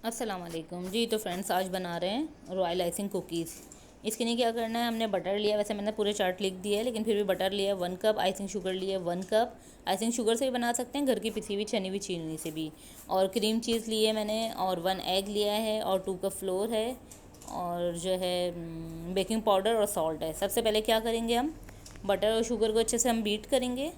अस्सलाम वालेकुम जी। तो फ्रेंड्स, आज बना रहे हैं रॉयल आइसिंग कुकीज़। इसके लिए क्या करना है, हमने बटर लिया। वैसे मैंने पूरे चार्ट लिख दिया है, लेकिन फिर भी बटर लिया 1 कप, आइसिंग शुगर लिया 1 कप। आइसिंग शुगर से भी बना सकते हैं, घर की पिसी हुई छनी हुई चीनी से भी। और क्रीम चीज़ ली है मैंने, और 1 एग लिया है, और 2 कप फ्लोर है, और जो है बेकिंग पाउडर और सॉल्ट है। सबसे पहले क्या करेंगे, हम बटर और शुगर को अच्छे से हम बीट करेंगे।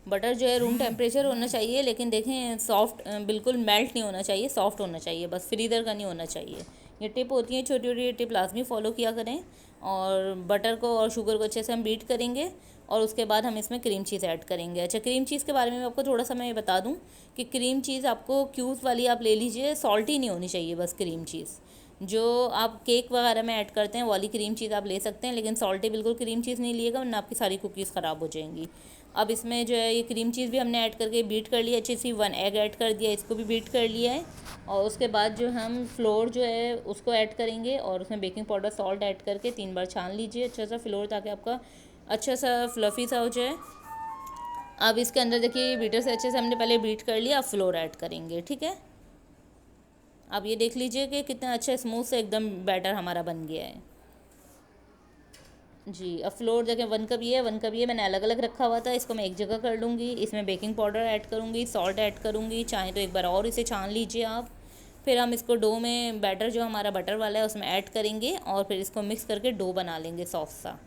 बटर जो है रूम टेम्परेचर होना चाहिए, लेकिन देखें सॉफ्ट, बिल्कुल मेल्ट नहीं होना चाहिए, सॉफ्ट होना चाहिए, बस फ्रीज़र का नहीं होना चाहिए। ये टिप होती है छोटी छोटी, ये टिप लाजमी फॉलो किया करें। और बटर को और शुगर को अच्छे से हम बीट करेंगे, और उसके बाद हम इसमें क्रीम चीज़ ऐड करेंगे। अच्छा, क्रीम चीज़ के बारे में आपको थोड़ा सा मैं बता दूं कि क्रीम चीज़ आपको क्यूब्स वाली आप ले लीजिए, सॉल्टी नहीं होनी चाहिए बस क्रीम चीज़। जो आप केक वगैरह में ऐड करते हैं वो वाली क्रीम चीज़ आप ले सकते हैं, लेकिन सॉल्टी बिल्कुल क्रीम चीज़ नहीं लिएगा, वरना आपकी सारी कुकीज़ ख़राब हो जाएंगी। अब इसमें जो है ये क्रीम चीज़ भी हमने ऐड करके बीट कर लिया अच्छी सी। 1 एग ऐड कर दिया, इसको भी बीट कर लिया है। और उसके बाद जो हम फ्लोर जो है उसको ऐड करेंगे, और उसमें बेकिंग पाउडर सॉल्ट ऐड करके 3 बार छान लीजिए अच्छा सा फ्लोर, ताकि आपका अच्छा सा फ्लफ़ी सा हो जाए। अब इसके अंदर देखिए बीटर से अच्छे से हमने पहले बीट कर लिया, अब फ्लोर ऐड करेंगे, ठीक है। अब ये देख लीजिए कि कितना अच्छा स्मूथ से एकदम बैटर हमारा बन गया है। जी, अब फ्लोर देखें 1 कप ये है, 1 कप ये मैंने अलग अलग रखा हुआ था, इसको मैं एक जगह कर लूँगी। इसमें बेकिंग पाउडर ऐड करूँगी, सॉल्ट ऐड करूँगी, चाहे तो एक बार और इसे छान लीजिए आप। फिर हम इसको डो में, बैटर जो हमारा बटर वाला है उसमें ऐड करेंगे, और फिर इसको मिक्स करके डो बना लेंगे सॉफ्ट सा।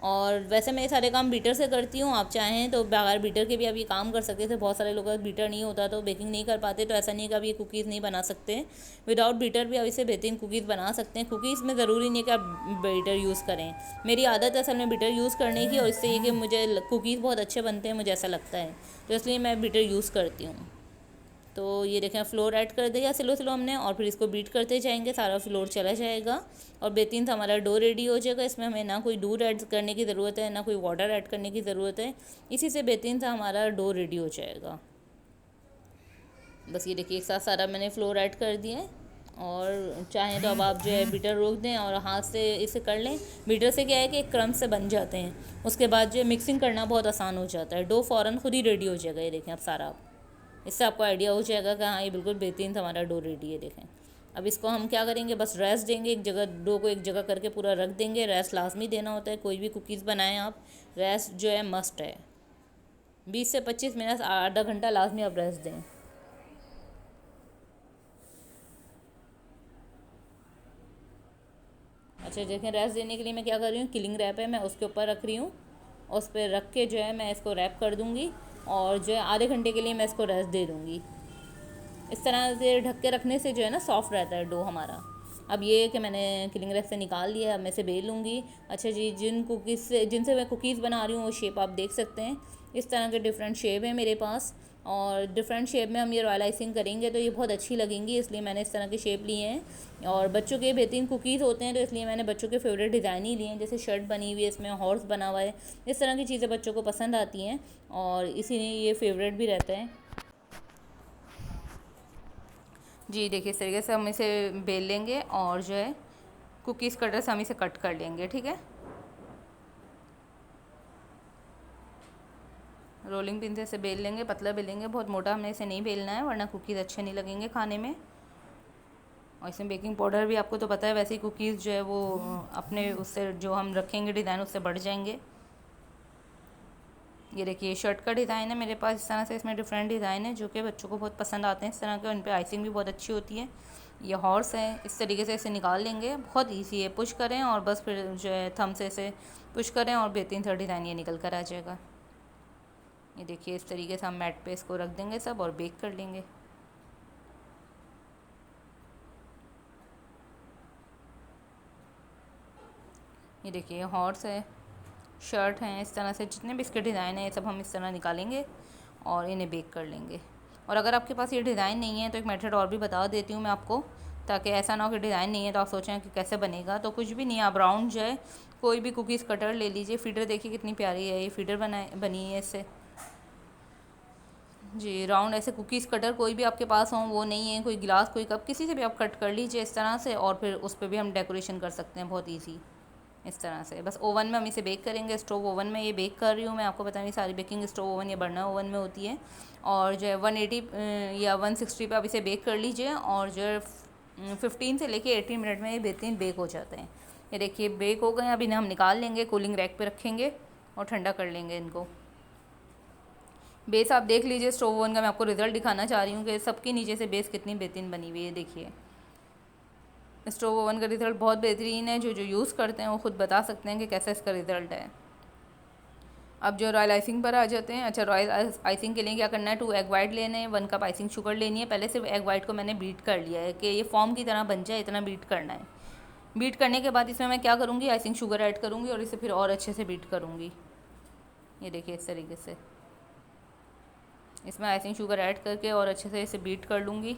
और वैसे मैं ये सारे काम बीटर से करती हूँ, आप चाहें तो बगैर बीटर के भी आप ये काम कर सकते थे। बहुत सारे लोग का बीटर नहीं होता तो बेकिंग नहीं कर पाते, तो ऐसा नहीं है कि आप ये कुकीज़ नहीं बना सकते। विदाउट बीटर भी आप इसे बेहतरीन कुकीज़ बना सकते हैं। कुकीज़ में ज़रूरी नहीं है कि आप बीटर यूज़ करें। मेरी आदत है असल में बीटर यूज़ करने की, और इससे ये कि मुझे कुकीज़ बहुत अच्छे बनते हैं, मुझे ऐसा लगता है, तो इसलिए मैं बीटर यूज़ करती हूँ। तो ये देखें, फ्लोर ऐड कर दिया स्लो स्लो हमने, और फिर इसको बीट करते जाएंगे, सारा फ्लोर चला जाएगा, और बेहतरीन सा हमारा डो रेडी हो जाएगा। इसमें हमें ना कोई दूध ऐड करने की ज़रूरत है, ना कोई वाटर ऐड करने की ज़रूरत है। इसी से बेहतरीन सा हमारा डो रेडी हो जाएगा। बस ये देखिए, एक साथ सारा मैंने फ्लोर ऐड कर दिया है। और चाहें तो अब आप जो है बीटर रोक दें और हाथ से इसे कर लें। बीटर से क्या है कि एक क्रम से बन जाते हैं, उसके बाद जो है मिक्सिंग करना बहुत आसान हो जाता है, डो फ़ौरन खुद ही रेडी हो जाएगा। ये देखें अब सारा आप, इससे आपको आइडिया हो जाएगा कि हाँ ये बिल्कुल बेहतरीन हमारा डो रेडी है। देखें, अब इसको हम क्या करेंगे, बस रेस्ट देंगे एक जगह, डो को एक जगह करके पूरा रख देंगे। रेस्ट लाजमी देना होता है, कोई भी कुकीज़ बनाएं आप, रेस्ट जो है मस्ट है। 20 से 25 मिनट, आधा घंटा लाजमी आप रेस्ट दें। अच्छा देखें, रेस्ट देने के लिए मैं क्या कर रही हूँ, किलिंग रैप है, मैं उसके ऊपर रख रही हूँ, और उस पर रख के जो है मैं इसको रैप कर दूँगी, और जो है आधे घंटे के लिए मैं इसको रेस्ट दे दूँगी। इस तरह से ढक के रखने से जो है ना सॉफ्ट रहता है डो हमारा। अब ये कि मैंने किलिंग रैक से निकाल लिया, अब मैं इसे बेल लूँगी। अच्छा जी, जिनसे मैं कुकीज़ बना रही हूँ वो शेप आप देख सकते हैं। इस तरह के डिफरेंट शेप है मेरे पास, और डिफरेंट शेप में हम ये रॉयल आइसिंग करेंगे तो ये बहुत अच्छी लगेंगी, इसलिए मैंने इस तरह के शेप लिए हैं। और बच्चों के बेहतरीन कुकीज़ होते हैं, तो इसलिए मैंने बच्चों के फेवरेट डिज़ाइन ही लिए हैं। जैसे शर्ट बनी हुई है, इसमें हॉर्स बना हुआ है, इस तरह की चीज़ें बच्चों को पसंद आती हैं, और इसीलिए ये फेवरेट भी रहता है। जी देखिए, इस तरीके से हम इसे बेल लेंगे, और जो है कुकीज़ कटर से हम इसे कट कर लेंगे, ठीक है। रोलिंग पिन से इसे बेल लेंगे, पतला बेलेंगे, बहुत मोटा हमने इसे नहीं बेलना है, वरना कुकीज़ अच्छे नहीं लगेंगे खाने में। और इसमें बेकिंग पाउडर भी आपको तो पता है, वैसे ही कुकीज़ जो है वो अपने उससे जो हम रखेंगे डिज़ाइन उससे बढ़ जाएंगे। ये देखिए, शर्ट का डिज़ाइन है मेरे पास, इस तरह से इसमें डिफरेंट डिज़ाइन है जो कि बच्चों को बहुत पसंद आते हैं। इस तरह के उन पर आइसिंग भी बहुत अच्छी होती है। ये हॉर्स है, इस तरीके से इसे निकाल लेंगे, बहुत इजी है। पुश करें और बस फिर जो है थंब से इसे पुश करें, और बेहतरीन सा डिज़ाइन ये निकल कर आ जाएगा। ये देखिए, इस तरीके से हम मैट पे इसको रख देंगे सब, और बेक कर लेंगे। ये देखिए, हॉर्स है, शर्ट हैं, इस तरह से जितने भी इसके डिज़ाइन हैं ये सब हम इस तरह निकालेंगे और इन्हें बेक कर लेंगे। और अगर आपके पास ये डिज़ाइन नहीं है तो एक मेथड और भी बता देती हूँ मैं आपको, ताकि ऐसा ना हो कि डिज़ाइन नहीं है तो आप सोचें कि कैसे बनेगा। तो कुछ भी नहीं, आप राउंड जो है कोई भी कुकीज़ कटर ले लीजिए। फीडर देखिए कितनी प्यारी है, ये फीडर बनी है इससे। जी, राउंड ऐसे कुकीज़ कटर कोई भी आपके पास हो, वो नहीं है, कोई गिलास कोई कप किसी से भी आप कट कर लीजिए इस तरह से, और फिर उस पर भी हम डेकोरेशन कर सकते हैं बहुत ईजी। इस तरह से बस ओवन में हम इसे बेक करेंगे। स्टोव ओवन में ये बेक कर रही हूँ मैं, आपको पता नहीं सारी बेकिंग स्टोव ओवन या बर्नर ओवन में होती है। और जो है 180 या 160 पे आप इसे बेक कर लीजिए, और जो है 15 से लेके 18 मिनट में ये बेहतरीन बेक हो जाते हैं। ये देखिए बेक हो गए। अब इन्हें हम निकाल लेंगे, कूलिंग रैक पे रखेंगे और ठंडा कर लेंगे इनको। बेस आप देख लीजिए स्टोव ओवन का, मैं आपको रिज़ल्ट दिखाना चाह रही हूँ कि सबके नीचे से बेस कितनी बेहतरीन बनी हुई है। देखिए स्टोव ओवन का रिज़ल्ट बहुत बेहतरीन है। जो जो यूज़ करते हैं वो खुद बता सकते हैं कि कैसा इसका रिज़ल्ट है। अब जो रॉयल आइसिंग पर आ जाते हैं। अच्छा, रॉयल आइसिंग के लिए क्या करना है, 2 एग वाइट लेने हैं, 1 कप आइसिंग शुगर लेनी है। पहले सिर्फ एग वाइट को मैंने बीट कर लिया है कि ये फॉर्म की तरह बन जाए, इतना बीट करना है। बीट करने के बाद इसमें मैं क्या करूँगी, आइसिंग शुगर ऐड करूँगी और इसे फिर और अच्छे से बीट करूँगी। ये देखिए इस तरीके से इसमें आइसिंग शुगर ऐड करके और अच्छे से इसे बीट कर लूँगी।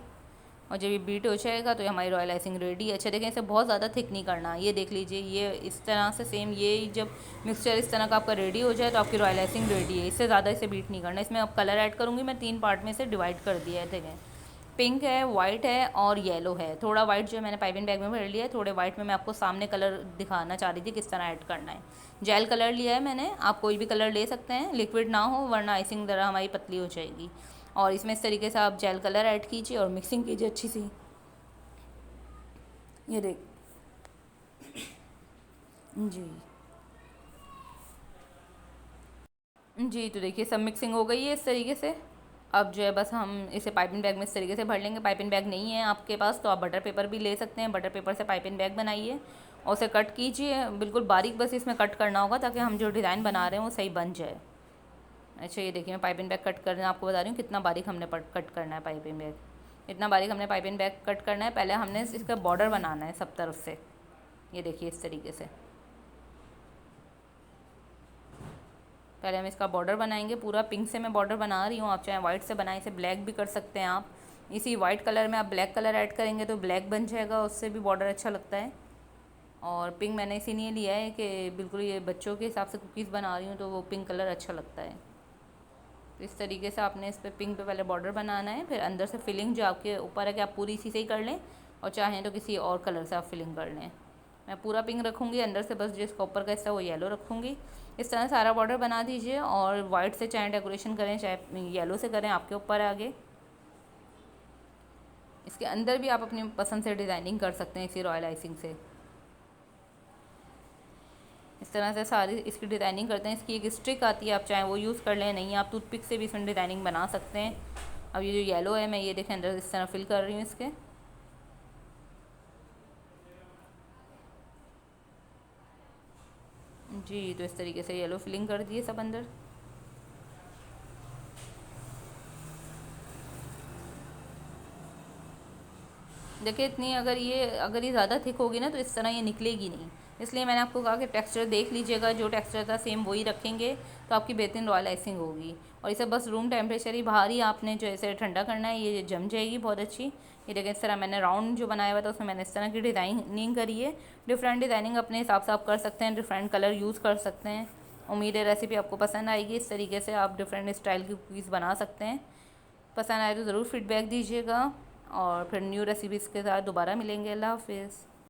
और जब ये बीट हो जाएगा तो ये हमारी रॉयल आइसिंग रेडी है। अच्छा देखें, इसे बहुत ज़्यादा थिक नहीं करना। ये देख लीजिए, ये इस तरह से सेम ये जब मिक्सचर इस तरह का आपका रेडी हो जाए तो आपकी रॉयल आइसिंग रेडी है। इससे ज़्यादा इसे बीट नहीं करना। इसमें अब कलर ऐड करूँगी मैं, 3 पार्ट में से डिवाइड कर दिया है। देखें, पिंक है, वाइट है और येलो है। थोड़ा वाइट जो है मैंने पाइपिंग बैग में भर लिया है, थोड़े वाइट में मैं आपको सामने कलर दिखाना चाह रही थी किस तरह ऐड करना है। जेल कलर लिया है मैंने, आप कोई भी कलर ले सकते हैं, लिक्विड ना हो वरना आइसिंग ज़रा हमारी पतली हो जाएगी। और इसमें इस तरीके से आप जेल कलर ऐड कीजिए और मिक्सिंग कीजिए अच्छी सी। ये देख जी जी, तो देखिए सब मिक्सिंग हो गई है इस तरीके से। अब जो है बस हम इसे पाइपिंग बैग में इस तरीके से भर लेंगे। पाइपिंग बैग नहीं है आपके पास तो आप बटर पेपर भी ले सकते हैं। बटर पेपर से पाइपिंग बैग बनाइए और उसे कट कीजिए बिल्कुल बारीक, बस इसमें कट करना होगा ताकि हम जो डिज़ाइन बना रहे हैं वो सही बन जाए। अच्छा, ये देखिए मैं पाइपिंग बैग कट करना आपको बता रही हूँ कितना बारीक हमने कट करना है पाइपिंग बैग। इतना बारीक हमने पाइपिंग बैग कट करना है। पहले हमने इसका बॉर्डर बनाना है सब तरफ से। ये देखिए इस तरीके से पहले हम इसका बॉर्डर बनाएंगे। पूरा पिंक से मैं बॉर्डर बना रही हूँ, आप चाहे वाइट से बनाएं, इसे ब्लैक भी कर सकते हैं आप। इसी वाइट कलर में आप ब्लैक कलर ऐड करेंगे तो ब्लैक बन जाएगा, उससे भी बॉर्डर अच्छा लगता है। और पिंक मैंने इसीलिए लिया है कि बिल्कुल ये बच्चों के हिसाब से कुकीज़ बना रही हूँ तो वो पिंक कलर अच्छा लगता है। तो इस तरीके से आपने इस पर पिंक पे पहले बॉर्डर बनाना है, फिर अंदर से फिलिंग जो आपके ऊपर है कि आप पूरी इसी से ही कर लें और चाहें तो किसी और कलर से आप फिलिंग कर लें। मैं पूरा पिंक रखूँगी, अंदर से बस जिसका ऊपर का हिस्सा वो येलो रखूँगी। इस तरह सारा बॉर्डर बना दीजिए और वाइट से चाहे डेकोरेशन करें चाहे येलो से करें, आपके ऊपर है आगे। इसके अंदर भी आप अपनी पसंद से डिज़ाइनिंग कर सकते हैं इसी रॉयल आइसिंग से। इस तरह से सारी इसकी डिज़ाइनिंग करते हैं। इसकी एक स्टिक आती है, आप चाहें वो यूज़ कर लें, नहीं आप टूथपिक से भी इसमें डिज़ाइनिंग बना सकते हैं। अब ये जो येलो है मैं ये देखें अंदर इस तरह फिल कर रही हूँ इसके। जी, तो इस तरीके से येलो फिलिंग कर दिए सब अंदर। देखिए इतनी अगर ये ज़्यादा थिक होगी ना तो इस तरह ये निकलेगी नहीं। इसलिए मैंने आपको कहा कि टेक्सचर देख लीजिएगा, जो टेक्सचर था सेम वही रखेंगे तो आपकी बेहतरीन रॉयल आइसिंग होगी। और इसे बस रूम टेम्परेचर ही बाहर ही आपने जो इसे ठंडा करना है, ये जम जाएगी बहुत अच्छी। ये देखिए इस तरह मैंने राउंड जो बनाया हुआ था उसमें मैंने इस तरह की डिज़ाइनिंग करी है। डिफरेंट डिज़ाइनिंग अपने हिसाब से आप कर सकते हैं, डिफरेंट कलर यूज़ कर सकते हैं। उम्मीद है रेसिपी आपको पसंद आएगी। इस तरीके से आप डिफरेंट स्टाइल की कुकीज़ बना सकते हैं। पसंद आए तो ज़रूर फीडबैक दीजिएगा और फिर न्यू रेसिपीज़ के साथ दोबारा मिलेंगे। अल्लाह हाफिज़।